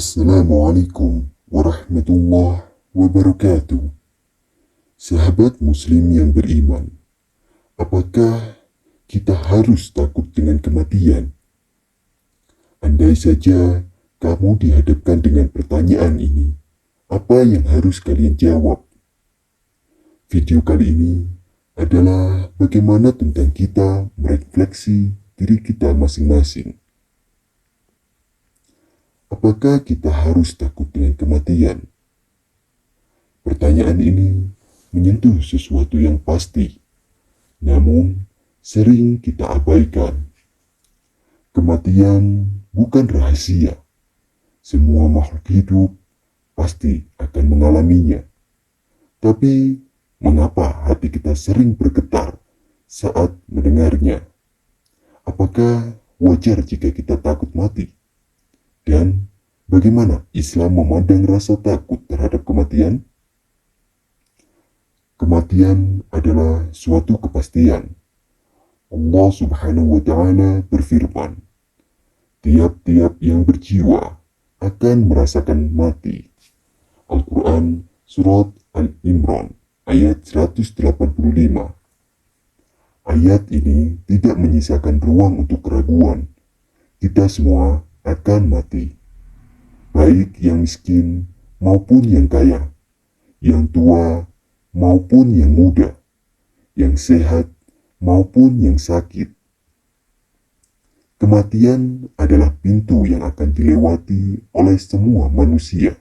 Assalamualaikum warahmatullahi wabarakatuh. Sahabat muslim yang beriman, apakah kita harus takut dengan kematian? Andai saja kamu dihadapkan dengan pertanyaan ini, apa yang harus kalian jawab? Video kali ini adalah bagaimana tentang kita merefleksi diri kita masing-masing. Apakah kita harus takut dengan kematian? Pertanyaan ini menyentuh sesuatu yang pasti, namun sering kita abaikan. Kematian bukan rahasia. Semua makhluk hidup pasti akan mengalaminya. Tapi, mengapa hati kita sering bergetar saat mendengarnya? Apakah wajar jika kita takut mati? Dan bagaimana Islam memandang rasa takut terhadap kematian? Kematian adalah suatu kepastian. Allah Subhanahu wa Ta'ala berfirman, tiap-tiap yang berjiwa akan merasakan mati. Al-Quran Surat Al-Imran ayat 185. Ayat ini tidak menyisakan ruang untuk keraguan. Kita semua akan mati, baik yang miskin maupun yang kaya, yang tua maupun yang muda, yang sehat maupun yang sakit. Kematian adalah pintu yang akan dilewati oleh semua manusia,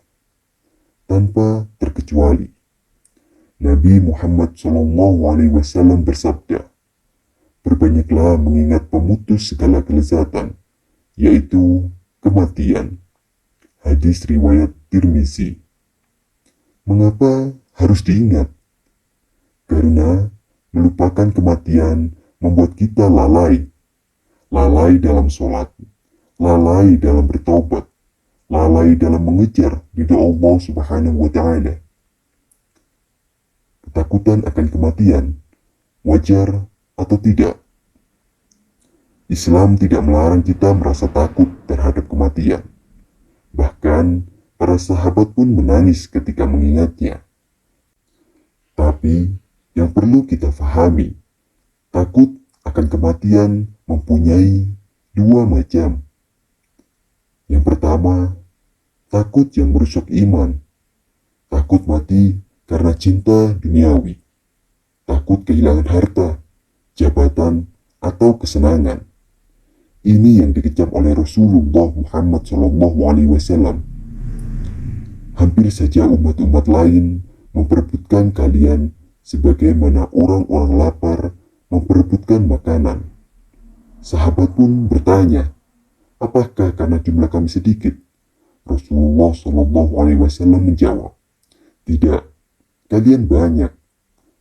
tanpa terkecuali. Nabi Muhammad SAW bersabda, berbanyaklah mengingat pemutus segala kelezatan, yaitu kematian. Hadis riwayat Tirmizi. Mengapa harus diingat? Karena melupakan kematian membuat kita lalai. Lalai dalam sholat, lalai dalam bertobat, lalai dalam mengejar ridha Allah Subhanahu wa Ta'ala. Ketakutan akan kematian, wajar atau tidak? Islam tidak melarang kita merasa takut terhadap kematian. Bahkan, para sahabat pun menangis ketika mengingatnya. Tapi, yang perlu kita fahami, takut akan kematian mempunyai dua macam. Yang pertama, takut yang merusak iman. Takut mati karena cinta duniawi. Takut kehilangan harta, jabatan, atau kesenangan. Ini yang dikecam oleh Rasulullah Muhammad SAW. Hampir saja umat-umat lain memperebutkan kalian sebagaimana orang-orang lapar memperebutkan makanan. Sahabat pun bertanya, apakah karena jumlah kami sedikit? Rasulullah SAW menjawab, tidak, kalian banyak,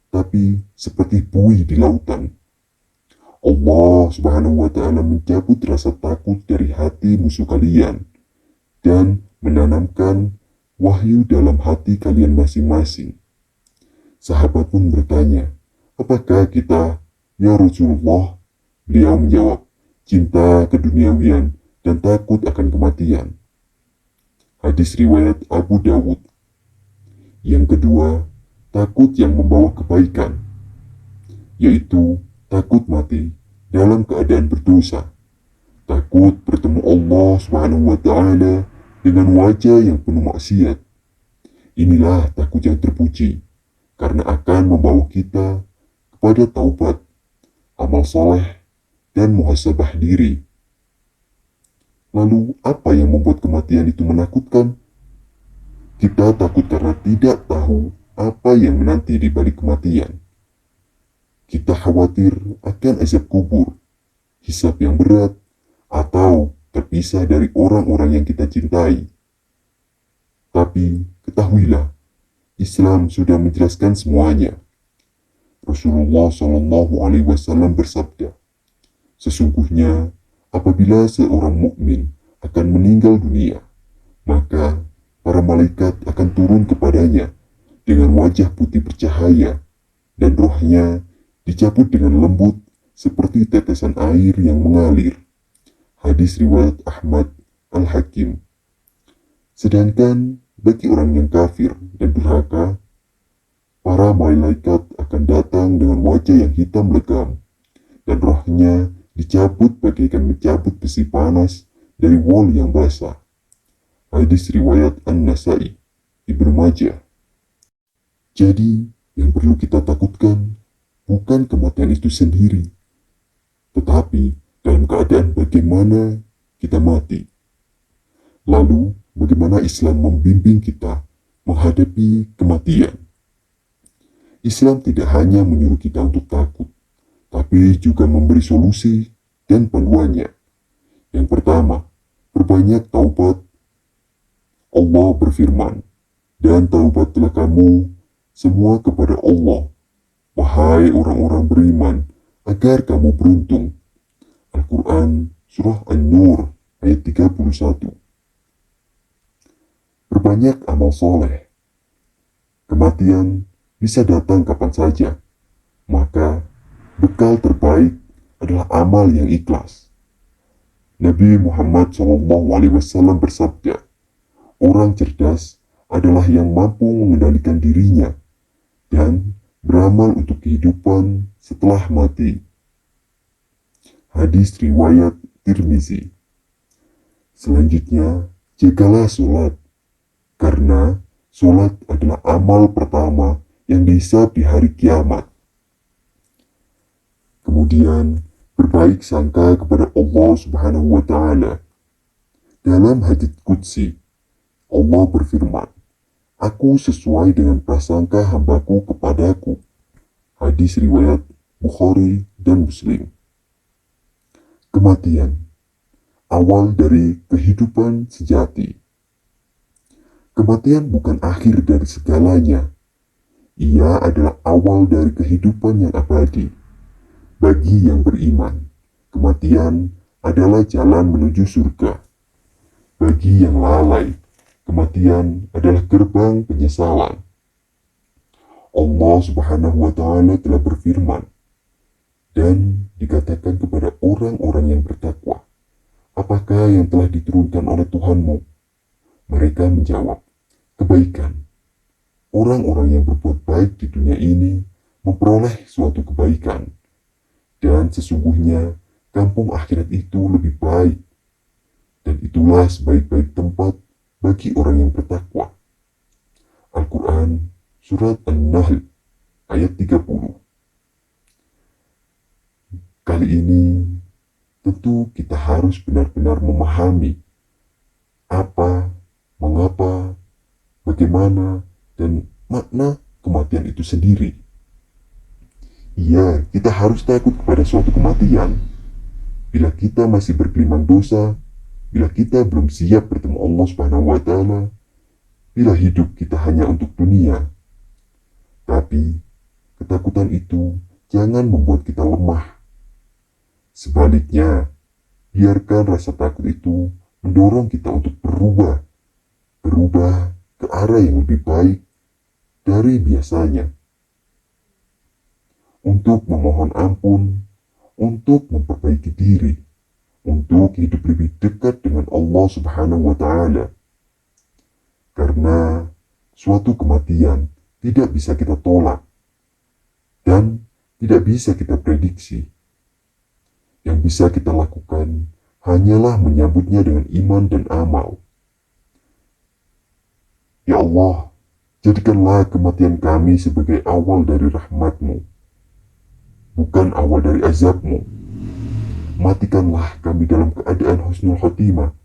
tapi seperti buih di lautan. Allah Subhanahu wa Ta'ala mencabut rasa takut dari hati musuh kalian dan menanamkan wahyu dalam hati kalian masing-masing. Sahabat pun bertanya, apakah kita, ya Rasulullah? Beliau menjawab, cinta keduniawian dan takut akan kematian. Hadis riwayat Abu Dawud. Yang kedua, takut yang membawa kebaikan, yaitu takut mati dalam keadaan berdosa. Takut bertemu Allah Subhanahu wa Ta'ala dengan wajah yang penuh maksiat. Inilah takut yang terpuji, karena akan membawa kita kepada taubat, amal soleh, dan muhasabah diri. Lalu, apa yang membuat kematian itu menakutkan? Kita takut karena tidak tahu apa yang menanti di balik kematian. Kita khawatir akan azab kubur, hisab yang berat, atau terpisah dari orang-orang yang kita cintai. Tapi ketahuilah, Islam sudah menjelaskan semuanya. Rasulullah SAW bersabda, sesungguhnya apabila seorang mukmin akan meninggal dunia, maka para malaikat akan turun kepadanya dengan wajah putih bercahaya, dan rohnya dicabut dengan lembut seperti tetesan air yang mengalir. Hadis riwayat Ahmad Al-Hakim. Sedangkan bagi orang yang kafir dan durhaka, para malaikat akan datang dengan wajah yang hitam legam dan rohnya dicabut bagaikan mencabut besi panas dari wol yang basah. Hadis riwayat An-Nasai, Ibnu Majah. Jadi, yang perlu kita takutkan bukan kematian itu sendiri, tetapi dalam keadaan bagaimana kita mati. Lalu, bagaimana Islam membimbing kita menghadapi kematian. Islam tidak hanya menyuruh kita untuk takut, tapi juga memberi solusi dan panduannya. Yang pertama, perbanyak taubat. Allah berfirman, dan taubatlah kamu semua kepada Allah, wahai orang-orang beriman, agar kamu beruntung. Al-Quran, Surah An-Nur, ayat 31. Perbanyak amal soleh. Kematian bisa datang kapan saja, maka bekal terbaik adalah amal yang ikhlas. Nabi Muhammad SAW bersabda, orang cerdas adalah yang mampu mengendalikan dirinya dan beramal untuk kehidupan setelah mati. Hadis riwayat Tirmizi. Selanjutnya, jagalah sholat, karena sholat adalah amal pertama yang dihisab di hari kiamat. Kemudian, berbaik sangka kepada Allah Subhanahu wa Ta'ala. Dalam hadits qudsi, Allah berfirman, aku sesuai dengan prasangka hambaku kepadaku. Hadis riwayat Bukhari dan Muslim. Kematian, awal dari kehidupan sejati. Kematian bukan akhir dari segalanya. Ia adalah awal dari kehidupan yang abadi. Bagi yang beriman, kematian adalah jalan menuju surga. Bagi yang lalai, kematian adalah gerbang penyesalan. Allah Subhanahu wa Ta'ala telah berfirman, dan dikatakan kepada orang-orang yang bertakwa, apakah yang telah diturunkan oleh Tuhanmu? Mereka menjawab, kebaikan. Orang-orang yang berbuat baik di dunia ini memperoleh suatu kebaikan, dan sesungguhnya kampung akhirat itu lebih baik, dan itulah sebaik-baik tempat bagi orang yang bertakwa. Al-Quran, Surat An-Nahl, ayat 30. Kali ini, tentu kita harus benar-benar memahami apa, mengapa, bagaimana, dan makna kematian itu sendiri. Iya, kita harus takut kepada suatu kematian. Bila kita masih bergelimang dosa, bila kita belum siap bertemu Allah Subhanahu wa Ta'ala, bila hidup kita hanya untuk dunia. Tapi, ketakutan itu jangan membuat kita lemah. Sebaliknya, biarkan rasa takut itu mendorong kita untuk berubah ke arah yang lebih baik dari biasanya. Untuk memohon ampun, untuk memperbaiki diri, untuk hidup lebih dekat dengan Allah Subhanahu wa Ta'ala. Karena suatu kematian tidak bisa kita tolak dan tidak bisa kita prediksi. Yang bisa kita lakukan hanyalah menyambutnya dengan iman dan amal. Ya Allah, jadikanlah kematian kami sebagai awal dari rahmat-Mu, bukan awal dari azab-Mu. Matikanlah kami dalam keadaan husnul khotimah,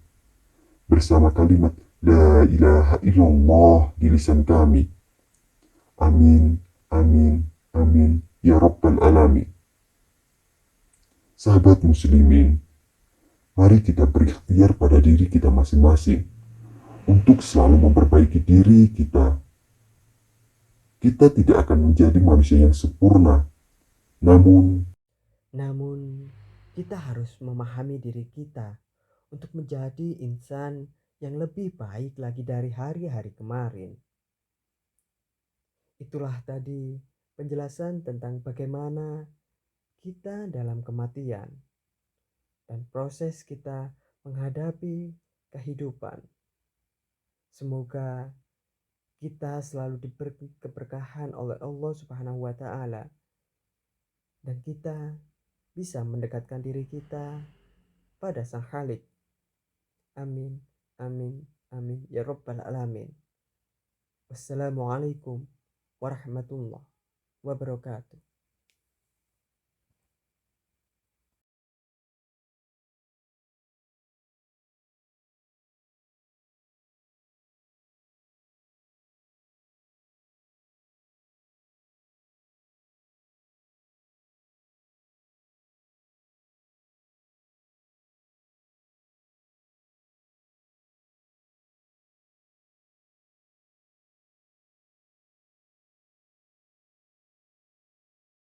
bersama kalimat La ilaha illallah di lisan kami. Amin, amin, amin, ya Rabbal Alamin. Sahabat muslimin, mari kita berikhtiar pada diri kita masing-masing untuk selalu memperbaiki diri kita. Kita tidak akan menjadi manusia yang sempurna, namun kita harus memahami diri kita untuk menjadi insan yang lebih baik lagi dari hari-hari kemarin. Itulah tadi penjelasan tentang bagaimana kita dalam kematian dan proses kita menghadapi kehidupan. Semoga kita selalu diberi keberkahan oleh Allah Subhanahu wa Ta'ala, dan kita bisa mendekatkan diri kita pada Sang Khalik. Amin, amin, amin ya Rabbal Alamin. Wassalamualaikum warahmatullahi wabarakatuh.